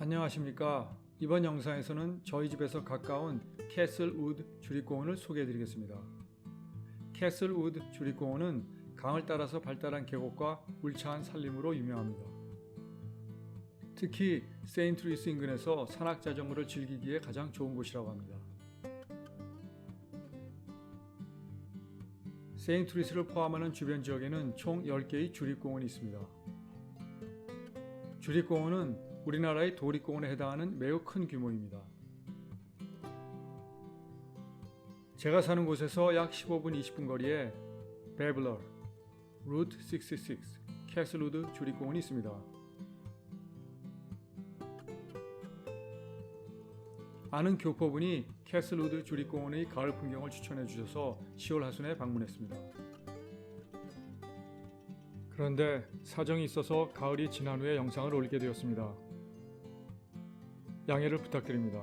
안녕하십니까. 이번 영상에서는 저희 집에서 가까운 캐슬우드 주립공원을 소개해 드리겠습니다. 캐슬우드 주립공원은 강을 따라서 발달한 계곡과 울창한 산림으로 유명합니다. 특히 세인트루이스 인근에서 산악자전거를 즐기기에 가장 좋은 곳이라고 합니다. 세인트루이스를 포함하는 주변 지역에는 총 10개의 주립공원이 있습니다. 주립공원은 우리나라의 도립공원에 해당하는 매우 큰 규모입니다. 제가 사는 곳에서 약 15분 20분 거리에 베블러, 루트 66, 캐슬우드 주립공원이 있습니다. 아는 교포분이 캐슬우드 주립공원의 가을 풍경을 추천해 주셔서 10월 하순에 방문했습니다. 그런데 사정이 있어서 가을이 지난 후에 영상을 올리게 되었습니다. 양해를 부탁드립니다.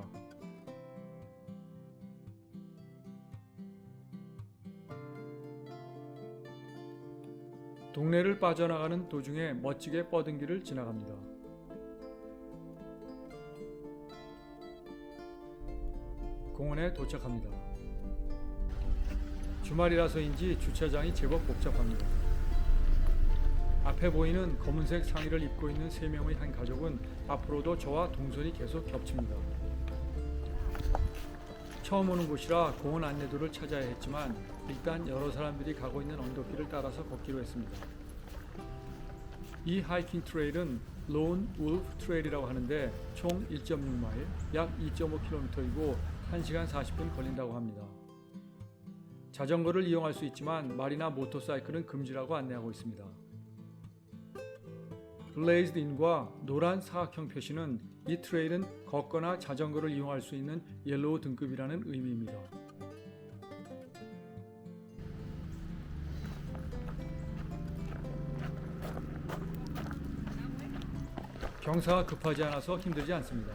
동네를 빠져나가는 도중에 멋지게 뻗은 길을 지나갑니다. 공원에 도착합니다. 주말이라서인지 주차장이 제법 복잡합니다. 앞에 보이는 검은색 상의를 입고 있는 3명의 한 가족은 앞으로도 저와 동선이 계속 겹칩니다. 처음 오는 곳이라 공원 안내도를 찾아야 했지만 일단 여러 사람들이 가고 있는 언덕길을 따라서 걷기로 했습니다. 이 하이킹 트레일은 론 울프 트레일이라고 하는데 총 1.6마일, 약 2.5km이고 1시간 40분 걸린다고 합니다. 자전거를 이용할 수 있지만 말이나 모터사이클은 금지라고 안내하고 있습니다. 블레이즈드 인과 노란 사각형 표시는 이 트레일은 걷거나 자전거를 이용할 수 있는 옐로우 등급이라는 의미입니다. 경사가 급하지 않아서 힘들지 않습니다.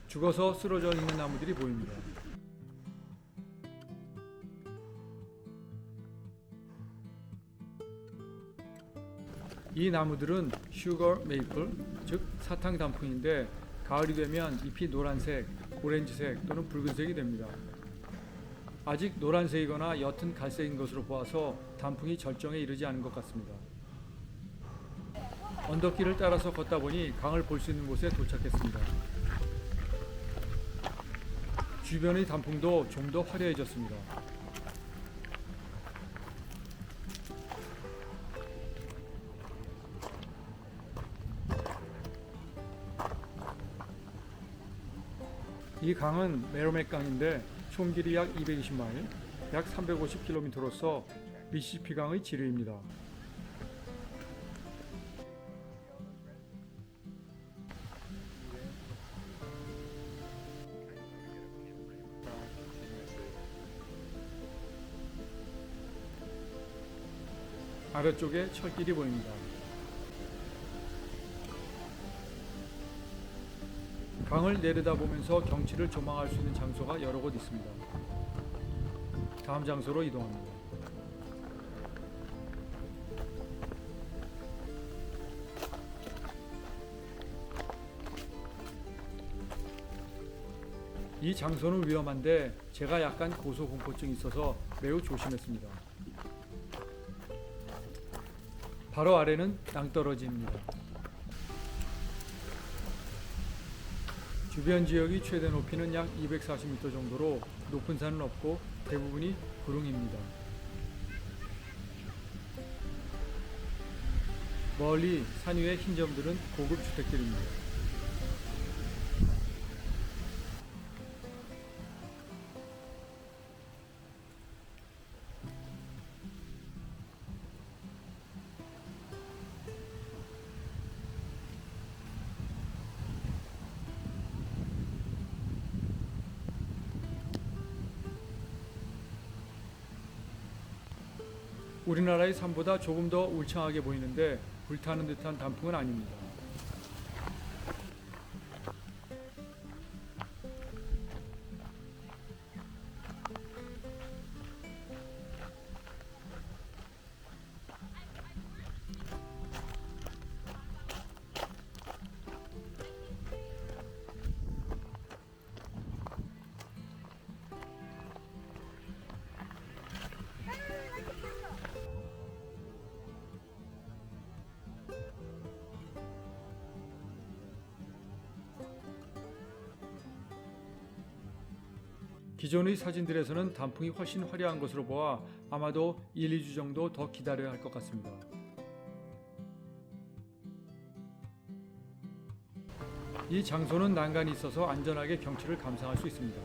죽어서 쓰러져 있는 나무들이 보입니다. 이 나무들은 슈거 메이플, 즉 사탕 단풍인데 가을이 되면 잎이 노란색, 오렌지색 또는 붉은색이 됩니다. 아직 노란색이거나 옅은 갈색인 것으로 보아서 단풍이 절정에 이르지 않은 것 같습니다. 언덕길을 따라서 걷다 보니 강을 볼 수 있는 곳에 도착했습니다. 주변의 단풍도 좀 더 화려해졌습니다. 이 강은 메로맥 강인데 총 길이 약 220마일, 약 350km로서 미시시피 강의 지류입니다. 아래쪽에 철길이 보입니다. 강을 내려다보면서 경치를 조망할 수 있는 장소가 여러 곳 있습니다. 다음 장소로 이동합니다. 이 장소는 위험한데 제가 약간 고소공포증이 있어서 매우 조심했습니다. 바로 아래는 낭떠러지입니다. 주변 지역의 최대 높이는 약 240m 정도로 높은 산은 없고 대부분이 구릉입니다. 멀리 산 위의 흰 점들은 고급 주택들입니다. 우리나라의 산보다 조금 더 울창하게 보이는데 불타는 듯한 단풍은 아닙니다. 기존의 사진들에서는 단풍이 훨씬 화려한 것으로 보아 아마도 1, 2주 정도 더 기다려야 할 것 같습니다. 이 장소는 난간이 있어서 안전하게 경치를 감상할 수 있습니다.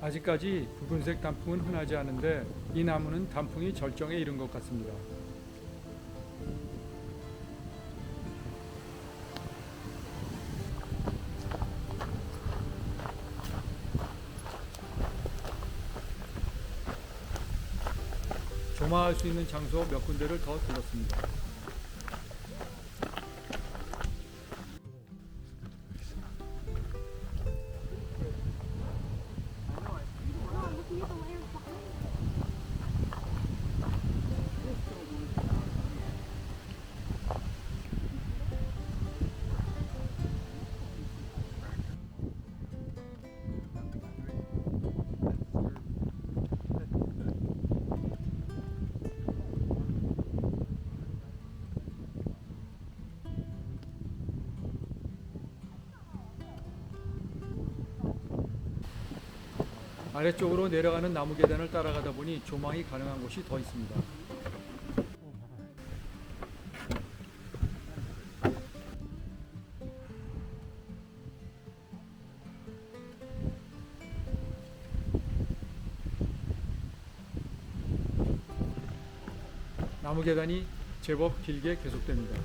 아직까지 붉은색 단풍은 흔하지 않은데 이 나무는 단풍이 절정에 이른 것 같습니다. 조마할 수 있는 장소 몇 군데를 더 들렀습니다. 아래쪽으로 내려가는 나무 계단을 따라가다 보니 조망이 가능한 곳이 더 있습니다. 나무 계단이 제법 길게 계속됩니다.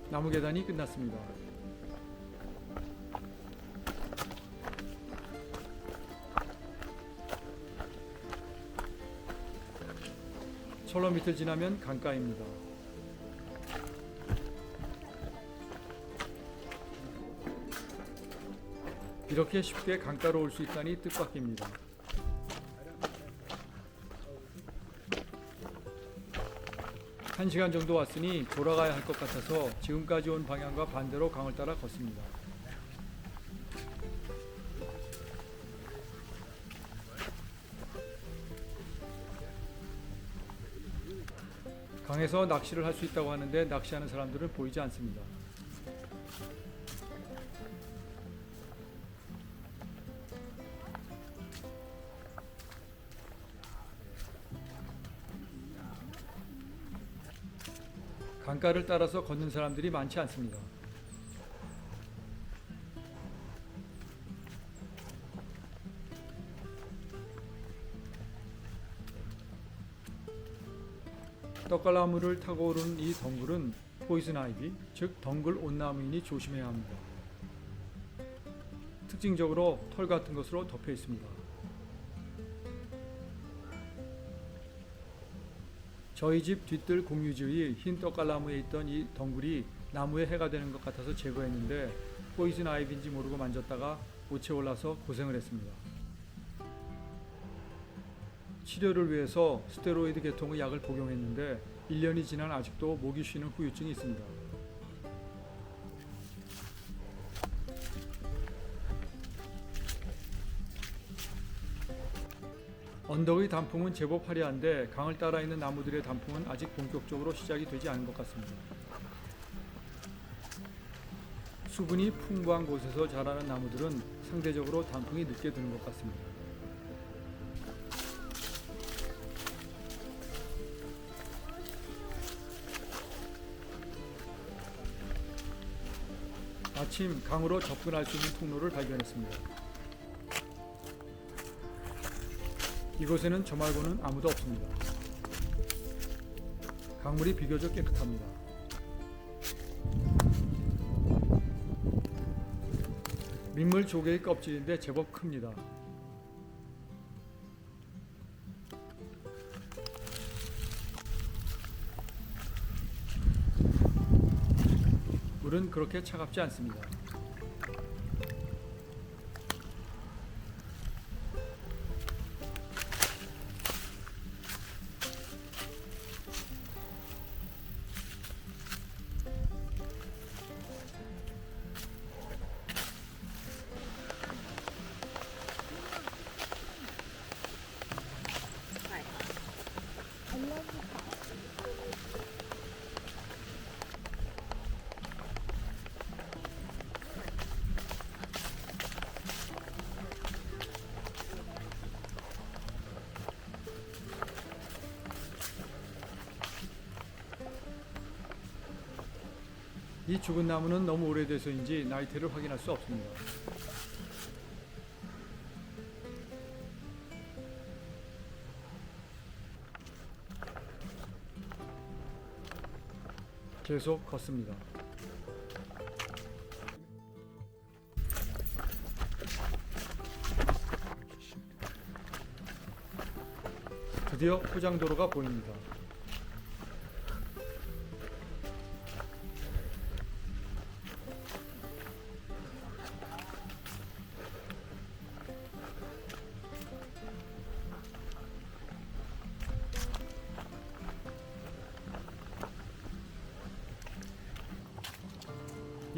나무 계단이 끝났습니다. 철로 밑을 지나면 강가입니다. 이렇게 쉽게 강가로 올 수 있다니 뜻밖입니다. 한 시간 정도 왔으니 돌아가야 할 것 같아서 지금까지 온 방향과 반대로 강을 따라 걷습니다. 강에서 낚시를 할 수 있다고 하는데 낚시하는 사람들은 보이지 않습니다. 강가를 따라서 걷는 사람들이 많지 않습니다. 떡갈나무를 타고 오르는 이 덩굴은 포이즌 아이비, 즉 덩굴 온나무이니 조심해야 합니다. 특징적으로 털 같은 것으로 덮여 있습니다. 저희 집 뒤뜰 공유지의 흰 떡갈나무에 있던 이 덩굴이 나무에 해가 되는 것 같아서 제거했는데 포이즌 아이비인지 모르고 만졌다가 옷에 올라서 고생을 했습니다. 치료를 위해서 스테로이드 계통의 약을 복용했는데 1년이 지난 아직도 목이 쉬는 후유증이 있습니다. 언덕의 단풍은 제법 화려한데 강을 따라 있는 나무들의 단풍은 아직 본격적으로 시작이 되지 않은 것 같습니다. 수분이 풍부한 곳에서 자라는 나무들은 상대적으로 단풍이 늦게 드는 것 같습니다. 마침 강으로 접근할 수 있는 통로를 발견했습니다. 이곳에는 저 말고는 아무도 없습니다. 강물이 비교적 깨끗합니다. 민물 조개의 껍질인데 제법 큽니다. 물은 그렇게 차갑지 않습니다. 이 죽은 나무는 너무 오래돼서인지 나이테를 확인할 수 없습니다. 계속 걷습니다. 드디어 포장도로가 보입니다.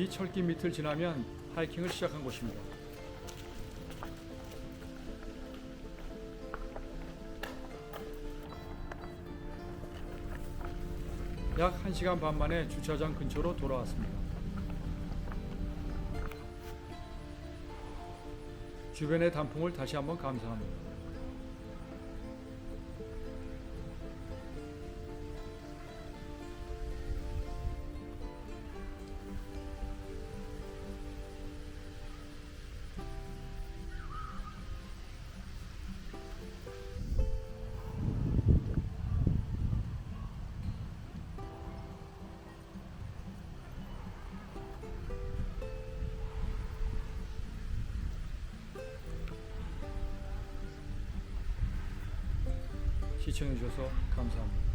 이 철길 밑을 지나면 하이킹을 시작한 곳입니다. 약 1시간 반 만에 주차장 근처로 돌아왔습니다. 주변의 단풍을 다시 한번 감상합니다. 시청해 주셔서 감사합니다.